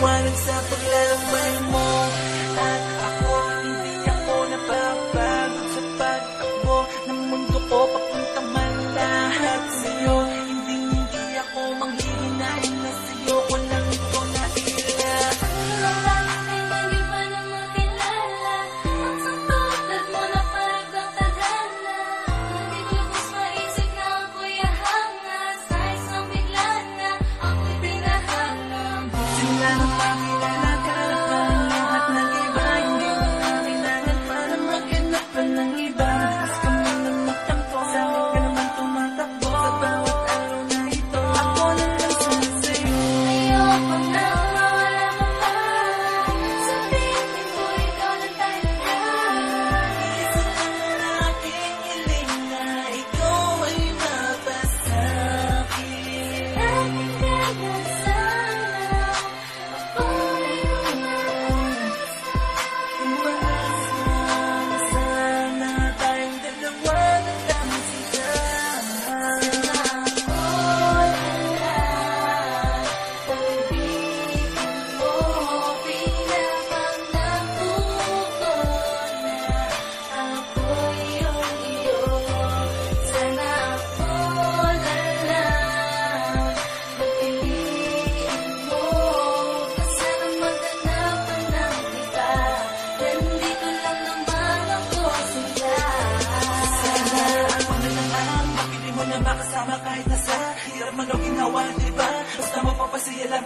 maliwanag sa paglalakbay mo. At ako, hindi ako napapagod sa pagtakbo ng mundo ko, papunta man lahat sa'yo. Hindi ako manghihinahin na sa'yo, walang ito na ila. Hindi pa naman kilala at sa tulad mo na parang tadhana. Hindi ko lubos maisip na ako'y ahangas, kahit sa bigla na ako'y pinahanap. Sila ang pakilala ka pa, lahat ng iba hindi mo na kailangan para maghanap pa ng iba. Mas ka mo na magtampo, sa akin ka naman tumatakbo sa bawat araw na ito. Ako na lang sumasayo. Ayoko na mawala ka pa, sa piling ko ikaw lang talaga. Isa lang ang aking hiling na ikaw ay mapasakit. Lagi ka na sana, ako'y umalis. Sana tayong dalawa na lang sila. Ako lahat, pag-ibig mo, pinapangako ko na ako'y iyong iyo. Sana ako lahat, pag-ibig mo, sana maghanap ng iba. Nandito lang naman ako sila. Sana ako na lang ang mapili mo na makasama kahit nasa hirap man o ginawa, diba? Basta mapapasaya lang